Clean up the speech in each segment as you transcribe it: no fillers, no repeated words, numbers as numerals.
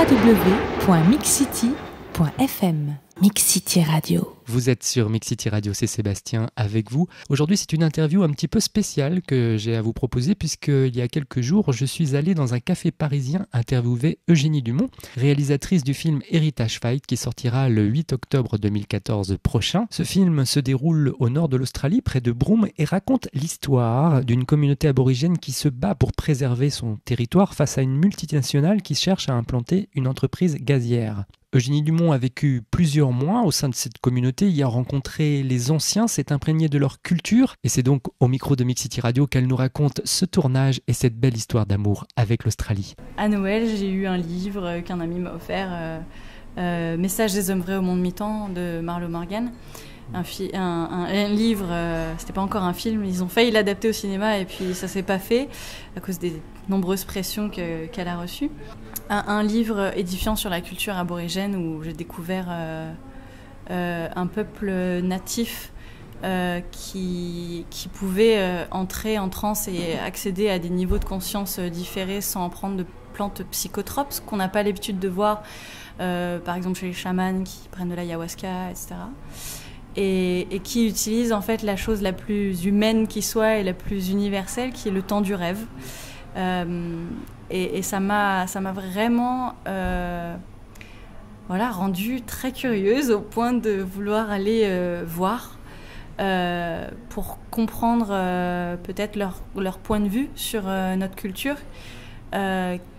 www.mixcity.fm. Mix City Radio. Vous êtes sur Mix City Radio, c'est Sébastien avec vous. Aujourd'hui, c'est une interview un petit peu spéciale que j'ai à vous proposer puisqu'il y a quelques jours, je suis allé dans un café parisien interviewer Eugénie Dumont, réalisatrice du film Heritage Fight qui sortira le 8 octobre 2014 prochain. Ce film se déroule au nord de l'Australie, près de Broome, et raconte l'histoire d'une communauté aborigène qui se bat pour préserver son territoire face à une multinationale qui cherche à implanter une entreprise gazière. Eugénie Dumont a vécu plusieurs mois au sein de cette communauté, y a rencontré les anciens, s'est imprégnée de leur culture, et c'est donc au micro de Mix City Radio qu'elle nous raconte ce tournage et cette belle histoire d'amour avec l'Australie. À Noël, j'ai eu un livre qu'un ami m'a offert, Message des hommes vrais au monde mi-temps de Marlo Morgan. Un livre, c'était pas encore un film, ils ont failli l'adapter au cinéma et puis ça s'est pas fait à cause des nombreuses pressions qu'elle a reçues. Un livre édifiant sur la culture aborigène où j'ai découvert un peuple natif qui pouvait entrer en transe et accéder à des niveaux de conscience différés sans prendre de plantes psychotropes, ce qu'on n'a pas l'habitude de voir par exemple chez les chamans qui prennent de l'ayahuasca, etc. Et qui utilisent en fait la chose la plus humaine qui soit et la plus universelle, qui est le temps du rêve. Et ça m'a vraiment rendue très curieuse au point de vouloir aller voir pour comprendre peut-être leur point de vue sur notre culture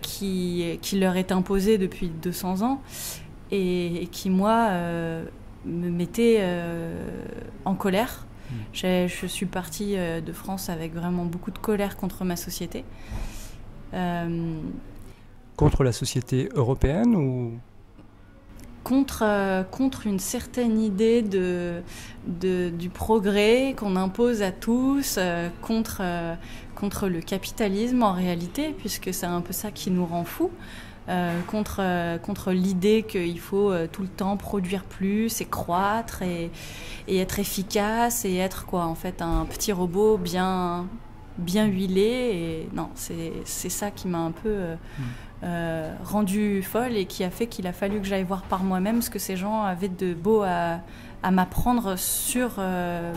qui leur est imposée depuis 200 ans et qui, moi, me mettait en colère. Je suis partie de France avec vraiment beaucoup de colère contre ma société. Contre la société européenne ou contre une certaine idée du progrès qu'on impose à tous, contre le capitalisme en réalité, puisque c'est un peu ça qui nous rend fous. Contre l'idée qu'il faut tout le temps produire plus et croître et être efficace et être en fait un petit robot bien huilé. Et non, c'est ça qui m'a un peu rendue folle et qui a fait qu'il a fallu que j'aille voir par moi-même ce que ces gens avaient de beau à m'apprendre sur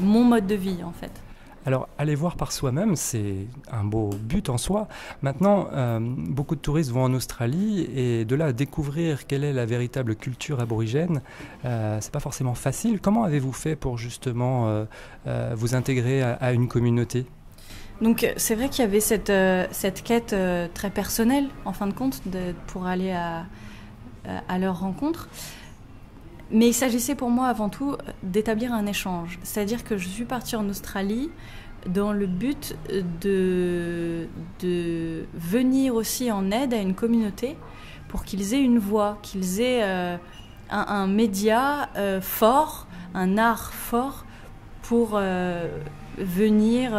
mon mode de vie en fait. Alors, aller voir par soi-même, c'est un beau but en soi. Maintenant, beaucoup de touristes vont en Australie et de là à découvrir quelle est la véritable culture aborigène, c'est pas forcément facile. Comment avez-vous fait pour justement vous intégrer à une communauté ? Donc, c'est vrai qu'il y avait cette quête très personnelle, en fin de compte, pour aller à leur rencontre. Mais il s'agissait pour moi avant tout d'établir un échange. C'est-à-dire que je suis partie en Australie dans le but de venir aussi en aide à une communauté pour qu'ils aient une voix, qu'ils aient un média fort, un art fort pour venir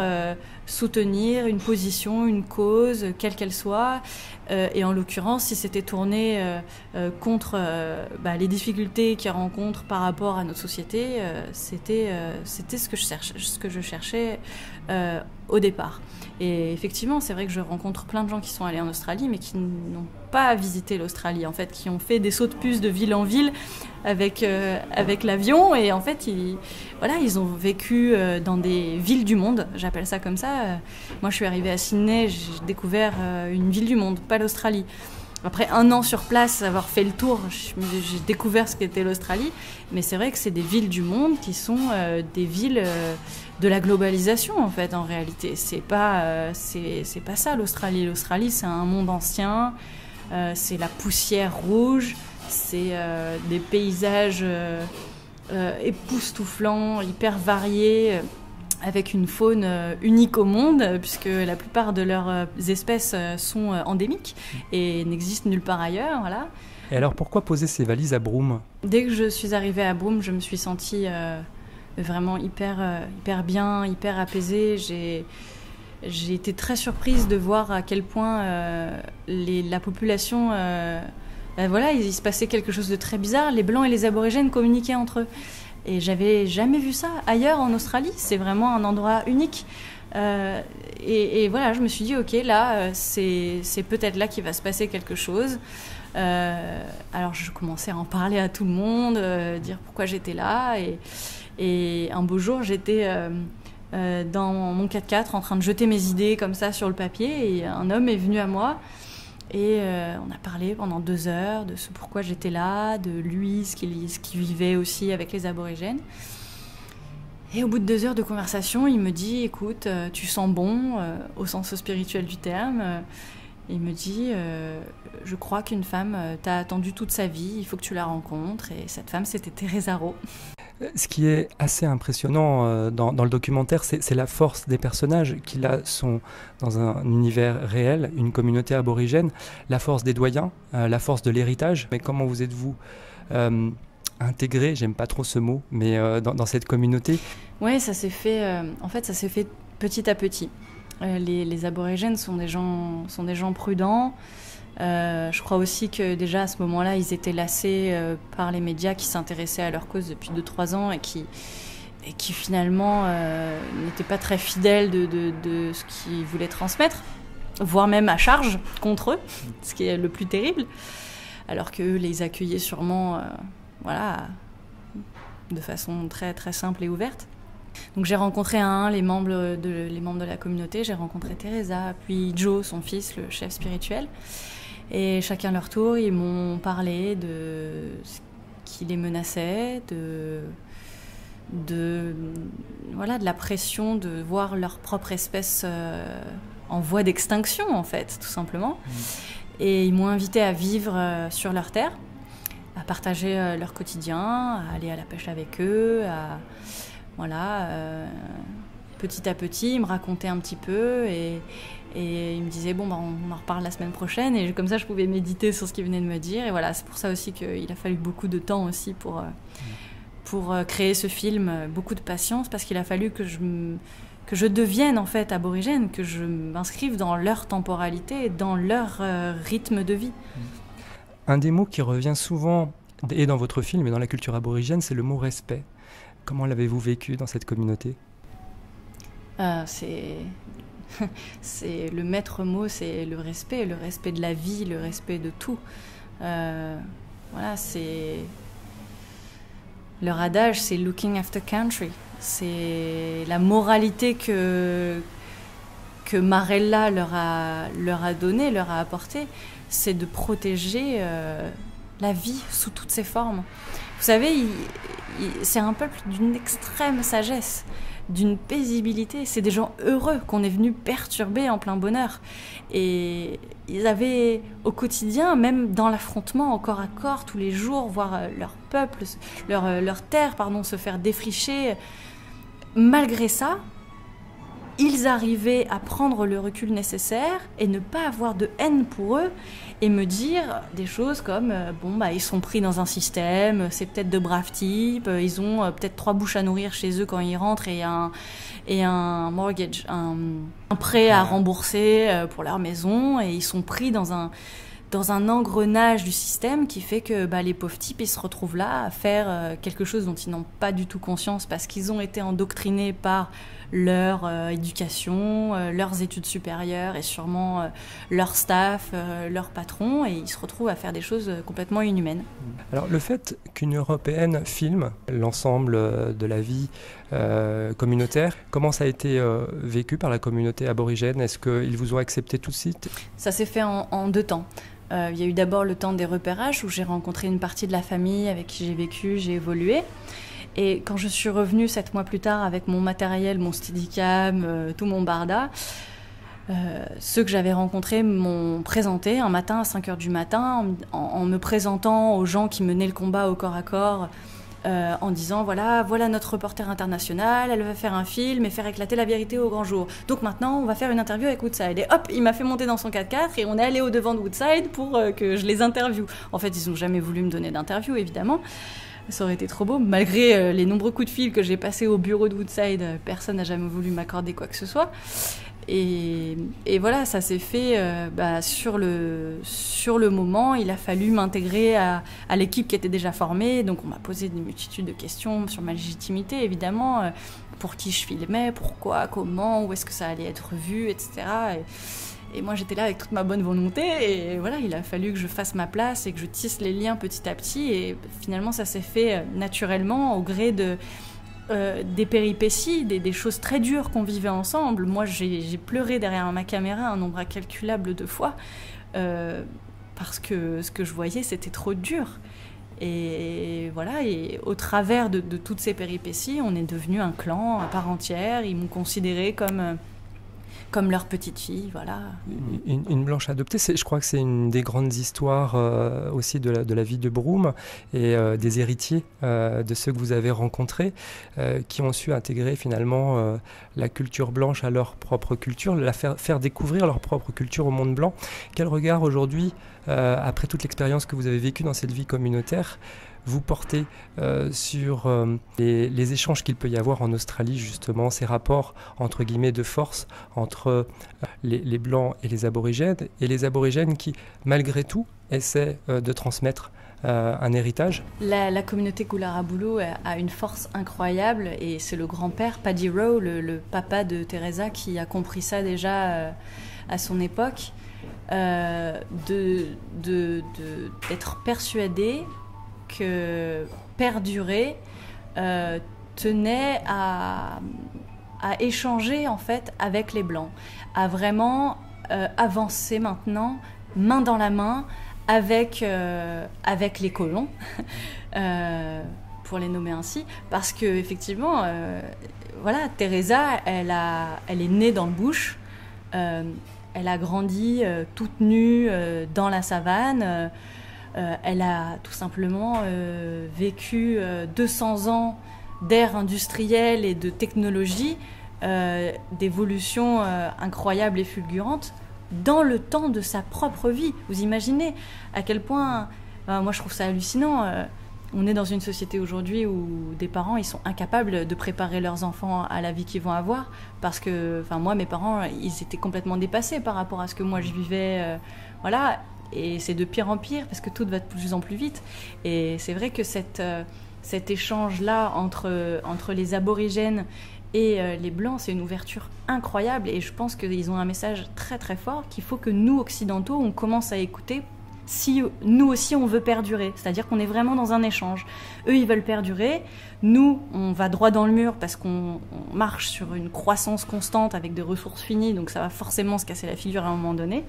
soutenir une position, une cause, quelle qu'elle soit. Et en l'occurrence, si c'était tourné contre les difficultés qu'ils rencontrent par rapport à notre société, c'était ce que je cherchais au départ. Et effectivement, c'est vrai que je rencontre plein de gens qui sont allés en Australie, mais qui n'ont pas visité l'Australie, en fait, qui ont fait des sauts de puce de ville en ville avec l'avion. Et en fait, ils ont vécu dans des villes du monde, j'appelle ça comme ça. Moi, je suis arrivée à Sydney, j'ai découvert une ville du monde, pas l'Australie. Après 1 an sur place, avoir fait le tour, j'ai découvert ce qu'était l'Australie. Mais c'est vrai que c'est des villes du monde qui sont des villes de la globalisation, en fait, en réalité. C'est pas ça, l'Australie. L'Australie, c'est un monde ancien, c'est la poussière rouge, c'est des paysages époustouflants, hyper variés, avec une faune unique au monde, puisque la plupart de leurs espèces sont endémiques et n'existent nulle part ailleurs. Voilà. Et alors, pourquoi poser ces valises à Broome ? Dès que je suis arrivée à Broome, je me suis sentie vraiment hyper bien, hyper apaisée. J'ai été très surprise de voir à quel point la population... il se passait quelque chose de très bizarre. Les Blancs et les Aborigènes communiquaient entre eux. Et j'avais jamais vu ça ailleurs en Australie. C'est vraiment un endroit unique. Et voilà, je me suis dit, ok, là, c'est peut-être là qu'il va se passer quelque chose. Alors je commençais à en parler à tout le monde, dire pourquoi j'étais là. Et un beau jour, j'étais dans mon 4x4 en train de jeter mes idées comme ça sur le papier. Et un homme est venu à moi. Et on a parlé pendant 2 heures de ce pourquoi j'étais là, de lui, ce qu'il vivait aussi avec les aborigènes. Et au bout de 2 heures de conversation, il me dit, écoute, tu sens bon, au sens spirituel du terme. Il me dit, je crois qu'une femme t'a attendu toute sa vie, il faut que tu la rencontres. Et cette femme, c'était Thérèse Arot. Ce qui est assez impressionnant dans le documentaire, c'est la force des personnages qui là sont dans un univers réel, une communauté aborigène, la force des doyens, la force de l'héritage. Mais comment vous êtes-vous intégré, j'aime pas trop ce mot, mais dans cette communauté? Oui, ça s'est fait, en fait, ça s'est fait petit à petit. Les aborigènes sont des gens prudents. Je crois aussi que déjà à ce moment-là, ils étaient lassés par les médias qui s'intéressaient à leur cause depuis 2-3 ans et qui finalement n'étaient pas très fidèles de ce qu'ils voulaient transmettre, voire même à charge contre eux, ce qui est le plus terrible, alors qu'eux les accueillaient sûrement voilà, de façon très, très simple et ouverte. Donc j'ai rencontré les membres de la communauté, j'ai rencontré Teresa, puis Joe, son fils, le chef spirituel. Et chacun leur tour, ils m'ont parlé de ce qui les menaçait, de la pression de voir leur propre espèce en voie d'extinction, en fait, tout simplement. Et ils m'ont invité à vivre sur leur terre, à partager leur quotidien, à aller à la pêche avec eux, petit à petit, ils me racontaient un petit peu et ils me disaient on en reparle la semaine prochaine, et comme ça je pouvais méditer sur ce qu'ils venaient de me dire. Et voilà, c'est pour ça aussi qu'il a fallu beaucoup de temps aussi pour créer ce film, beaucoup de patience, parce qu'il a fallu que je devienne en fait aborigène, que je m'inscrive dans leur temporalité, dans leur rythme de vie. Un des mots qui revient souvent et dans votre film et dans la culture aborigène, c'est le mot respect. Comment l'avez-vous vécu dans cette communauté ? C'est le maître mot, c'est le respect de la vie, le respect de tout. C'est leur adage, c'est looking after country. C'est la moralité que Marella leur a donnée, leur a apportée, c'est de protéger la vie sous toutes ses formes. Vous savez, c'est un peuple d'une extrême sagesse, d'une paisibilité. C'est des gens heureux qu'on est venu perturber en plein bonheur. Et ils avaient au quotidien, même dans l'affrontement au corps à corps, tous les jours, voir leur peuple, leur terre, se faire défricher. Malgré ça, ils arrivaient à prendre le recul nécessaire et ne pas avoir de haine pour eux et me dire des choses comme ils sont pris dans un système, c'est peut-être de braves types, ils ont peut-être 3 bouches à nourrir chez eux quand ils rentrent et un mortgage, un prêt à rembourser pour leur maison, et ils sont pris dans un engrenage du système qui fait que les pauvres types, ils se retrouvent là à faire quelque chose dont ils n'ont pas du tout conscience parce qu'ils ont été endoctrinés par leur éducation, leurs études supérieures et sûrement leur staff, leur patron, et ils se retrouvent à faire des choses complètement inhumaines. Alors le fait qu'une Européenne filme l'ensemble de la vie communautaire, comment ça a été vécu par la communauté aborigène ? Est-ce qu'ils vous ont accepté tout de suite ? Ça s'est fait en 2 temps. Il y a eu d'abord le temps des repérages où j'ai rencontré une partie de la famille avec qui j'ai vécu, j'ai évolué. Et quand je suis revenue 7 mois plus tard avec mon matériel, mon Steadicam, tout mon barda, ceux que j'avais rencontrés m'ont présenté un matin à 5h du matin en me présentant aux gens qui menaient le combat au corps à corps, en disant voilà notre reporter international, elle va faire un film et faire éclater la vérité au grand jour. Donc maintenant on va faire une interview avec Woodside. Et hop, il m'a fait monter dans son 4x4 et on est allé au devant de Woodside pour que je les interviewe. En fait, ils n'ont jamais voulu me donner d'interview, évidemment. Ça aurait été trop beau. Malgré les nombreux coups de fil que j'ai passés au bureau de Woodside, personne n'a jamais voulu m'accorder quoi que ce soit. Et voilà, ça s'est fait sur le moment. Il a fallu m'intégrer à l'équipe qui était déjà formée. Donc on m'a posé une multitude de questions sur ma légitimité, évidemment. Pour qui je filmais, pourquoi, comment, où est-ce que ça allait être vu, etc. Et moi, j'étais là avec toute ma bonne volonté. Et voilà, il a fallu que je fasse ma place et que je tisse les liens petit à petit. Et finalement, ça s'est fait naturellement au gré des péripéties, des choses très dures qu'on vivait ensemble. Moi, j'ai pleuré derrière ma caméra un nombre incalculable de fois parce que ce que je voyais, c'était trop dur. Et voilà, et au travers de toutes ces péripéties, on est devenu un clan à part entière. Ils m'ont considérée comme leur petite fille, voilà. Une blanche adoptée, je crois que c'est une des grandes histoires aussi de la vie de Broome et des héritiers de ceux que vous avez rencontrés qui ont su intégrer finalement la culture blanche à leur propre culture, faire découvrir leur propre culture au monde blanc. Quel regard aujourd'hui, après toute l'expérience que vous avez vécue dans cette vie communautaire, vous portez sur les échanges qu'il peut y avoir en Australie, justement, ces rapports, entre guillemets, de force entre les Blancs et les aborigènes qui, malgré tout, essaient de transmettre un héritage. La communauté Kularabulo a une force incroyable et c'est le grand-père, Paddy Rowe, le papa de Teresa, qui a compris ça déjà à son époque, d'être persuadé que perdurer tenait à échanger en fait avec les Blancs, à vraiment avancer maintenant main dans la main avec les colons, pour les nommer ainsi, parce que effectivement, voilà, Teresa, elle est née dans le bush, elle a grandi toute nue dans la savane. Elle a tout simplement vécu 200 ans d'ère industrielle et de technologie, d'évolution incroyable et fulgurante dans le temps de sa propre vie. Vous imaginez à quel point, moi je trouve ça hallucinant, on est dans une société aujourd'hui où des parents ils sont incapables de préparer leurs enfants à la vie qu'ils vont avoir, parce que moi mes parents ils étaient complètement dépassés par rapport à ce que moi je vivais, voilà. Et c'est de pire en pire parce que tout va de plus en plus vite. Et c'est vrai que cet échange-là entre les aborigènes et les Blancs, c'est une ouverture incroyable. Et je pense qu'ils ont un message très très fort qu'il faut que nous, occidentaux, on commence à écouter si nous aussi on veut perdurer. C'est-à-dire qu'on est vraiment dans un échange. Eux, ils veulent perdurer. Nous, on va droit dans le mur parce qu'on marche sur une croissance constante avec des ressources finies. Donc ça va forcément se casser la figure à un moment donné.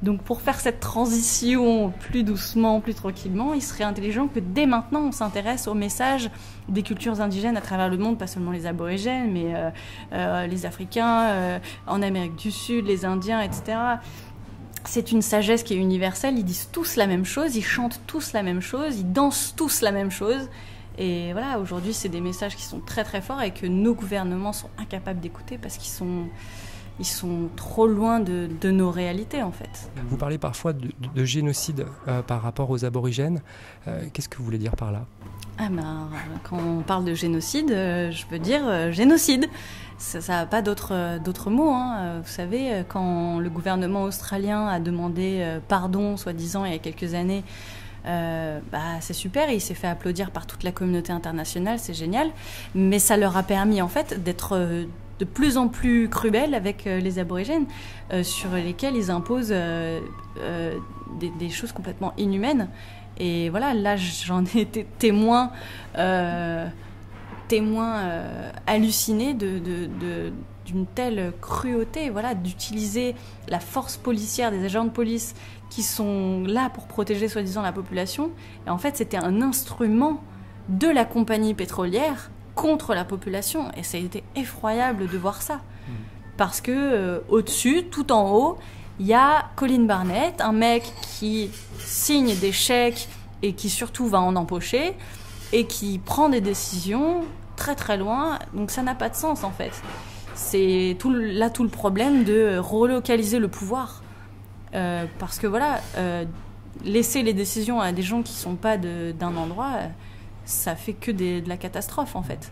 Donc pour faire cette transition plus doucement, plus tranquillement, il serait intelligent que dès maintenant on s'intéresse au message des cultures indigènes à travers le monde, pas seulement les aborigènes, mais les Africains, en Amérique du Sud, les Indiens, etc. C'est une sagesse qui est universelle, ils disent tous la même chose, ils chantent tous la même chose, ils dansent tous la même chose. Et voilà, aujourd'hui c'est des messages qui sont très très forts et que nos gouvernements sont incapables d'écouter parce qu'ils sont trop loin de nos réalités, en fait. Vous parlez parfois de génocide par rapport aux aborigènes. Qu'est-ce que vous voulez dire par là ? Quand on parle de génocide, je veux dire génocide. Ça n'a pas d'autres mots. Vous savez, quand le gouvernement australien a demandé pardon, soi-disant, il y a quelques années, c'est super, il s'est fait applaudir par toute la communauté internationale, c'est génial. Mais ça leur a permis, en fait, d'être de plus en plus cruels avec les aborigènes, sur lesquels ils imposent des choses complètement inhumaines. Et voilà, là j'en ai été témoin halluciné d'une telle cruauté, voilà, d'utiliser la force policière des agents de police qui sont là pour protéger soi-disant la population. Et en fait, c'était un instrument de la compagnie pétrolière contre la population, et ça a été effroyable de voir ça. Parce que au-dessus, tout en haut, il y a Colin Barnett, un mec qui signe des chèques et qui surtout va en empocher et qui prend des décisions très très loin. Donc ça n'a pas de sens en fait. C'est tout le problème de relocaliser le pouvoir. Parce que voilà, laisser les décisions à des gens qui ne sont pas d'un endroit, ça fait que de la catastrophe en fait.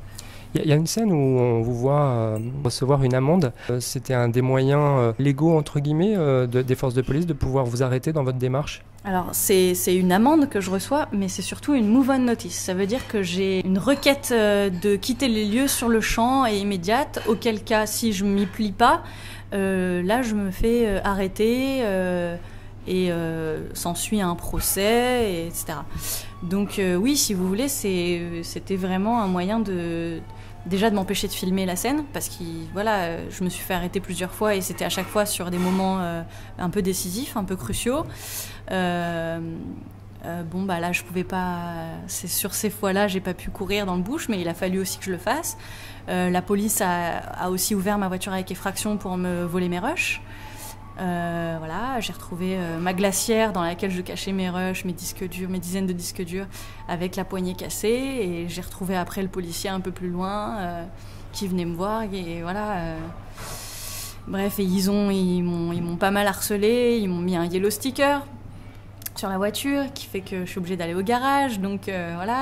Il y a une scène où on vous voit recevoir une amende. C'était un des moyens légaux, entre guillemets, des forces de police de pouvoir vous arrêter dans votre démarche? Alors, c'est une amende que je reçois, mais c'est surtout une move-on notice. Ça veut dire que j'ai une requête de quitter les lieux sur le champ et immédiate, auquel cas, si je ne m'y plie pas, là, je me fais arrêter et s'ensuit un procès, etc. Donc oui, si vous voulez, c'était vraiment un moyen déjà de m'empêcher de filmer la scène, parce que voilà, je me suis fait arrêter plusieurs fois et c'était à chaque fois sur des moments un peu décisifs, un peu cruciaux. Là, je pouvais pas. C'est sur ces fois-là, j'ai pas pu courir dans le bush, mais il a fallu aussi que je le fasse. La police a aussi ouvert ma voiture avec effraction pour me voler mes rushs. J'ai retrouvé ma glacière dans laquelle je cachais mes rushs, mes disques durs, mes dizaines de disques durs, avec la poignée cassée. Et j'ai retrouvé après le policier un peu plus loin qui venait me voir. Et voilà. Bref, et ils m'ont pas mal harcelé. Ils m'ont mis un yellow sticker sur la voiture qui fait que je suis obligée d'aller au garage. Donc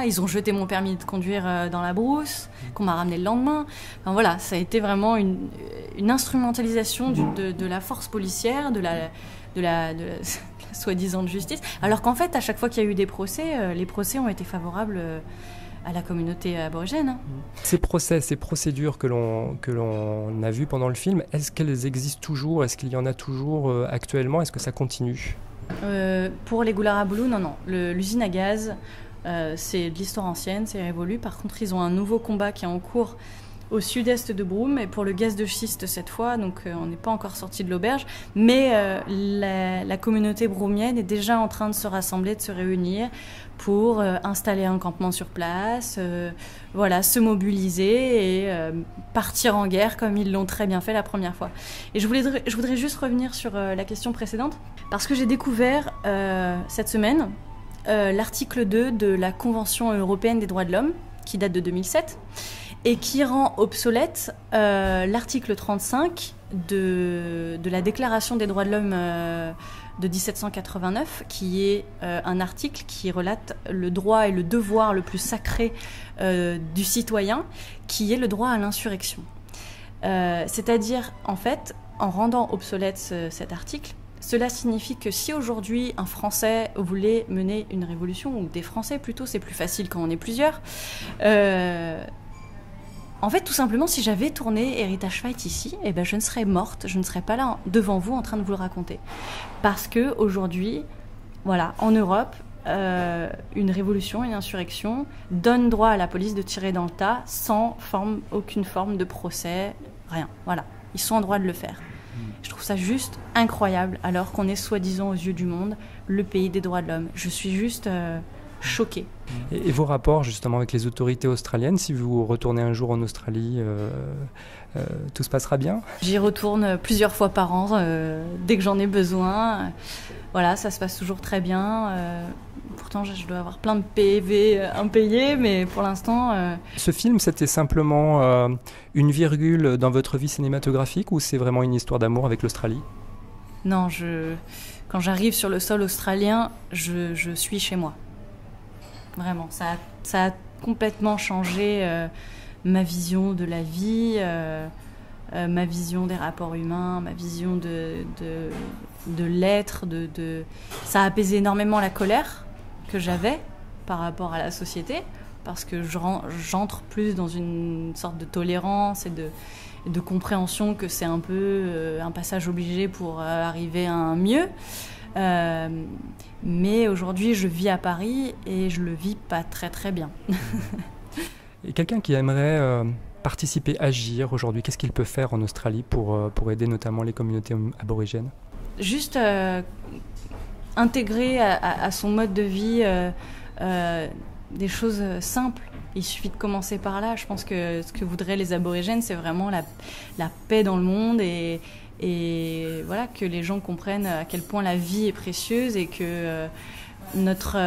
ils ont jeté mon permis de conduire dans la brousse, qu'on m'a ramené le lendemain. Enfin voilà, ça a été vraiment une instrumentalisation de la force policière, de la soi-disant justice. Alors qu'en fait, à chaque fois qu'il y a eu des procès, les procès ont été favorables à la communauté aborigène. Ces procès, ces procédures que l'on a vues pendant le film, est-ce qu'elles existent toujours? Est-ce qu'il y en a toujours actuellement? Est-ce que ça continue? Pour les Goularaboulou, non. L'usine à gaz, c'est de l'histoire ancienne, c'est révolu. Par contre, ils ont un nouveau combat qui est en cours au sud-est de Broum, et pour le gaz de schiste cette fois, donc on n'est pas encore sorti de l'auberge, mais la communauté broumienne est déjà en train de se rassembler, de se réunir pour installer un campement sur place, se mobiliser et partir en guerre comme ils l'ont très bien fait la première fois. Et je voudrais juste revenir sur la question précédente, parce que j'ai découvert cette semaine l'article 2 de la Convention européenne des droits de l'homme, qui date de 2007, et qui rend obsolète l'article 35 de la Déclaration des droits de l'homme de 1789, qui est un article qui relate le droit et le devoir le plus sacré du citoyen, qui est le droit à l'insurrection. C'est-à-dire, en fait, en rendant obsolète cet article, cela signifie que si aujourd'hui un Français voulait mener une révolution, ou des Français plutôt, c'est plus facile quand on est plusieurs, en fait, tout simplement, si j'avais tourné Héritage Fight ici, je ne serais morte, je ne serais pas là devant vous en train de vous le raconter. Parce que aujourd'hui, en Europe, une révolution, une insurrection donne droit à la police de tirer dans le tas sans aucune forme de procès, rien. Voilà, ils sont en droit de le faire. Je trouve ça juste incroyable, alors qu'on est soi-disant aux yeux du monde le pays des droits de l'homme. Je suis juste choquée. Et vos rapports justement avec les autorités australiennes, si vous retournez un jour en Australie, tout se passera bien? J'y retourne plusieurs fois par an, dès que j'en ai besoin. Ça se passe toujours très bien. Pourtant, je dois avoir plein de PV impayés, mais pour l'instant... Ce film, c'était simplement une virgule dans votre vie cinématographique, ou c'est vraiment une histoire d'amour avec l'Australie? Non, quand j'arrive sur le sol australien, je suis chez moi. Vraiment, ça a complètement changé ma vision de la vie, ma vision des rapports humains, ma vision de l'être. Ça a apaisé énormément la colère que j'avais par rapport à la société, parce que j'entre plus dans une sorte de tolérance et de compréhension que c'est un peu un passage obligé pour arriver à un mieux. Mais aujourd'hui, je vis à Paris et je le vis pas très très bien. Et quelqu'un qui aimerait participer, agir aujourd'hui, qu'est-ce qu'il peut faire en Australie pour aider notamment les communautés aborigènes? Juste intégrer à son mode de vie des choses simples. Il suffit de commencer par là. Je pense que ce que voudraient les aborigènes, c'est vraiment la paix dans le monde et que les gens comprennent à quel point la vie est précieuse et que notre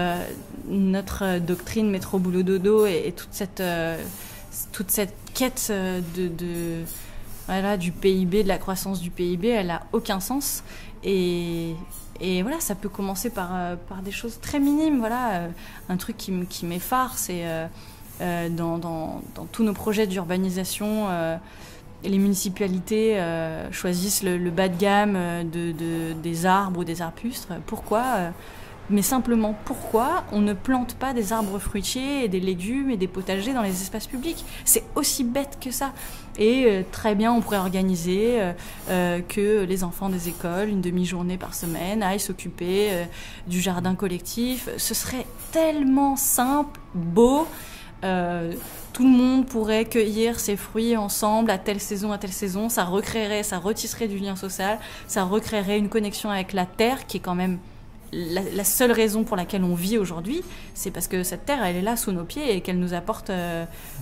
doctrine métro boulot dodo et toute cette quête du PIB, de la croissance du PIB, elle n'a aucun sens. Et ça peut commencer par des choses très minimes. Un truc qui m'effare, c'est dans tous nos projets d'urbanisation, les municipalités choisissent le bas de gamme des arbres ou des arbustes. Pourquoi mais simplement pourquoi on ne plante pas des arbres fruitiers et des légumes et des potagers dans les espaces publics? C'est aussi bête que ça. Et très bien, on pourrait organiser que les enfants des écoles, une demi-journée par semaine, aillent s'occuper du jardin collectif. Ce serait tellement simple, beau. Tout le monde pourrait cueillir ses fruits ensemble à telle saison, ça recréerait, ça retisserait du lien social, ça recréerait une connexion avec la terre qui est quand même la seule raison pour laquelle on vit aujourd'hui, c'est parce que cette terre, elle est là sous nos pieds et qu'elle nous apporte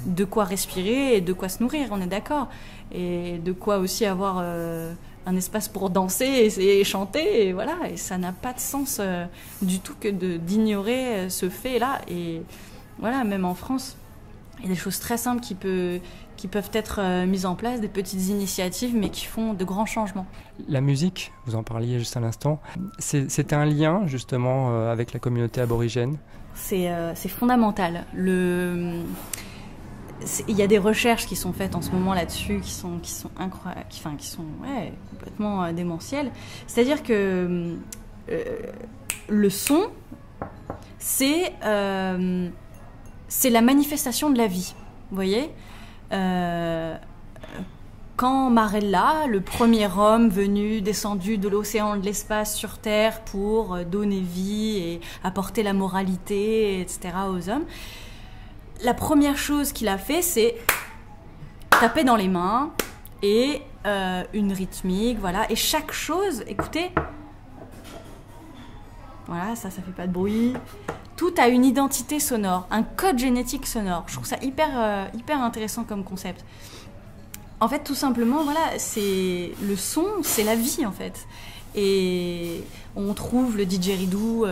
de quoi respirer et de quoi se nourrir, on est d'accord, et de quoi aussi avoir un espace pour danser et chanter, et voilà, et ça n'a pas de sens du tout que d'ignorer ce fait-là. Et voilà, même en France, il y a des choses très simples qui peuvent être mises en place, des petites initiatives, mais qui font de grands changements. La musique, vous en parliez juste à l'instant, c'est un lien justement avec la communauté aborigène. C'est fondamental. Il y a des recherches qui sont faites en ce moment là-dessus, qui sont incroyables, qui sont complètement démentielles. C'est-à-dire que le son, c'est la manifestation de la vie. Vous voyez, quand Marella, le premier homme descendu de l'océan, de l'espace sur Terre pour donner vie et apporter la moralité, etc. aux hommes, la première chose qu'il a fait, c'est taper dans les mains et une rythmique, voilà. Et chaque chose, écoutez, voilà, ça fait pas de bruit. Tout a une identité sonore, un code génétique sonore. Je trouve ça hyper intéressant comme concept. En fait, tout simplement, voilà, le son, c'est la vie, en fait. Et on trouve le didgeridoo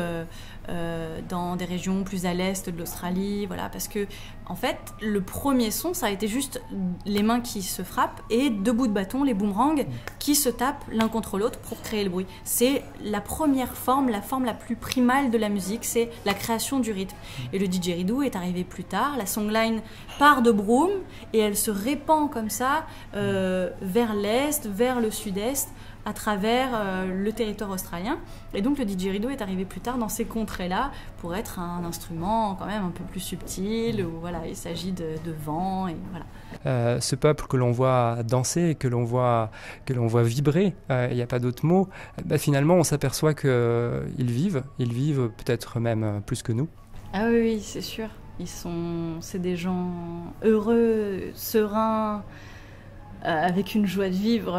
dans des régions plus à l'est de l'Australie, voilà, parce que, en fait, le premier son, ça a été juste les mains qui se frappent et deux bouts de bâton, les boomerangs, qui se tapent l'un contre l'autre pour créer le bruit. C'est la première forme, la forme la plus primale de la musique, c'est la création du rythme. Et le didgeridoo est arrivé plus tard, la songline part de Broome et elle se répand comme ça vers l'est, vers le sud-est, à travers le territoire australien. Et donc le didgeridoo est arrivé plus tard dans ces contrées-là pour être un instrument quand même un peu plus subtil, où voilà, il s'agit de vent, et voilà. Ce peuple que l'on voit danser, que l'on voit vibrer, il n'y a pas d'autre mot, finalement on s'aperçoit qu'ils vivent peut-être même plus que nous. Ah oui, c'est sûr. C'est des gens heureux, sereins, avec une joie de vivre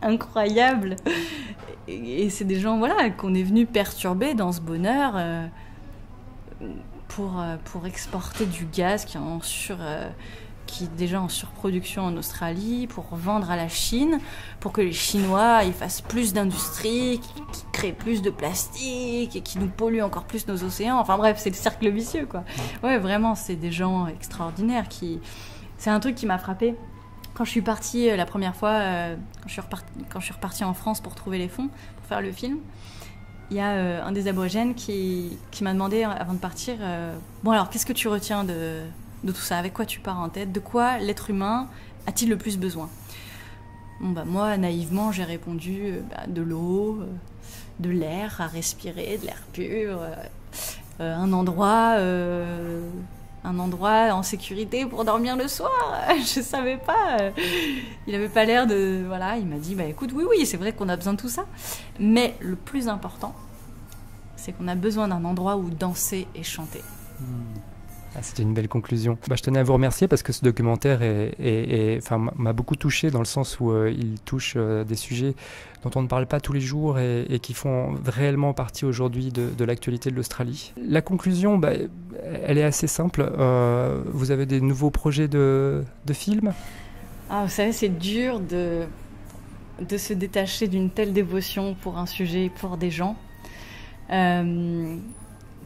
incroyable. Et c'est des gens, voilà, qu'on est venu perturber dans ce bonheur pour exporter du gaz qui est déjà en surproduction en Australie, pour vendre à la Chine, pour que les Chinois ils fassent plus d'industrie, qui créent plus de plastique et qui nous polluent encore plus nos océans. Enfin bref, c'est le cercle vicieux, quoi. Ouais, vraiment, c'est des gens extraordinaires C'est un truc qui m'a frappée. Quand je suis partie la première fois, quand je suis repartie en France pour trouver les fonds, pour faire le film, il y a un des aborigènes qui m'a demandé avant de partir, bon alors qu'est-ce que tu retiens de tout ça, avec quoi tu pars en tête, de quoi l'être humain a-t-il le plus besoin? Bon, moi, naïvement, j'ai répondu de l'eau, de l'air à respirer, de l'air pur, un endroit en sécurité pour dormir le soir. Je savais pas. Il avait pas l'air de... Voilà, il m'a dit, écoute, oui, c'est vrai qu'on a besoin de tout ça. Mais le plus important, c'est qu'on a besoin d'un endroit où danser et chanter. C'était une belle conclusion. Je tenais à vous remercier parce que ce documentaire m'a beaucoup touché dans le sens où il touche des sujets dont on ne parle pas tous les jours et qui font réellement partie aujourd'hui de l'actualité de l'Australie. La conclusion, elle est assez simple. Vous avez des nouveaux projets de films ? Vous savez, c'est dur de se détacher d'une telle dévotion pour un sujet, pour des gens.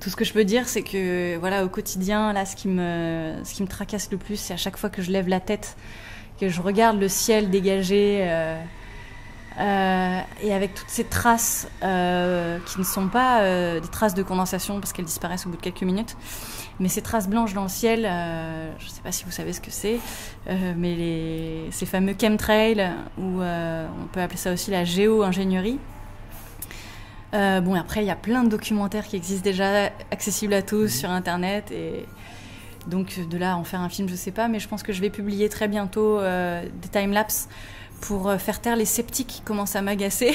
Tout ce que je peux dire, c'est que voilà, au quotidien, là, ce qui me tracasse le plus, c'est à chaque fois que je lève la tête, que je regarde le ciel dégagé Et avec toutes ces traces qui ne sont pas des traces de condensation parce qu'elles disparaissent au bout de quelques minutes, mais ces traces blanches dans le ciel, je ne sais pas si vous savez ce que c'est, mais ces fameux chemtrails, ou on peut appeler ça aussi la géo-ingénierie. Bon, après, il y a plein de documentaires qui existent déjà, accessibles à tous sur Internet, et donc de là, en faire un film, je ne sais pas, mais je pense que je vais publier très bientôt des timelapses pour faire taire les sceptiques qui commencent à m'agacer,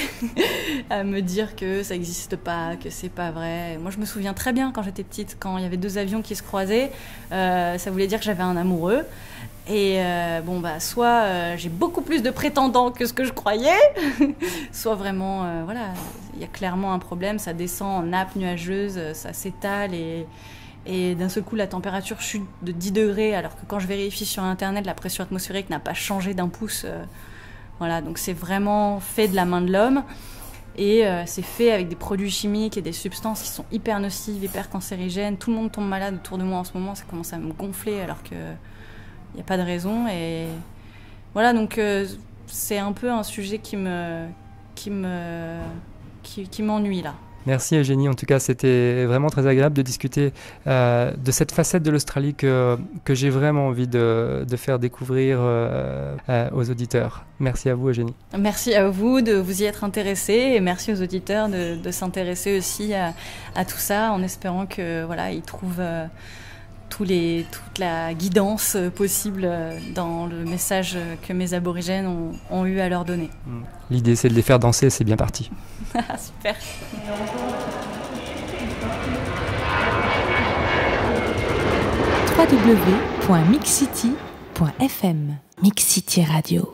à me dire que ça n'existe pas, que c'est pas vrai. Moi, je me souviens très bien quand j'étais petite, quand il y avait 2 avions qui se croisaient, ça voulait dire que j'avais un amoureux. Et soit j'ai beaucoup plus de prétendants que ce que je croyais, soit vraiment, il y a clairement un problème, ça descend en nappe nuageuse, ça s'étale et d'un seul coup la température chute de 10 degrés, alors que quand je vérifie sur Internet, la pression atmosphérique n'a pas changé d'un pouce. Voilà, donc c'est vraiment fait de la main de l'homme, et c'est fait avec des produits chimiques et des substances qui sont hyper nocives, hyper cancérigènes. Tout le monde tombe malade autour de moi en ce moment, ça commence à me gonfler alors que il n'y a pas de raison. Et voilà, donc c'est un peu un sujet qui m'ennuie là. Merci Eugénie, en tout cas c'était vraiment très agréable de discuter de cette facette de l'Australie que j'ai vraiment envie de faire découvrir aux auditeurs. Merci à vous Eugénie. Toute à vous de vous y être intéressés, et merci aux auditeurs de s'intéresser aussi à tout ça, en espérant que ils trouvent toute la guidance possible dans le message que mes aborigènes ont eu à leur donner. L'idée c'est de les faire danser, c'est bien parti. Super. www.mixcity.fm Mix City Radio.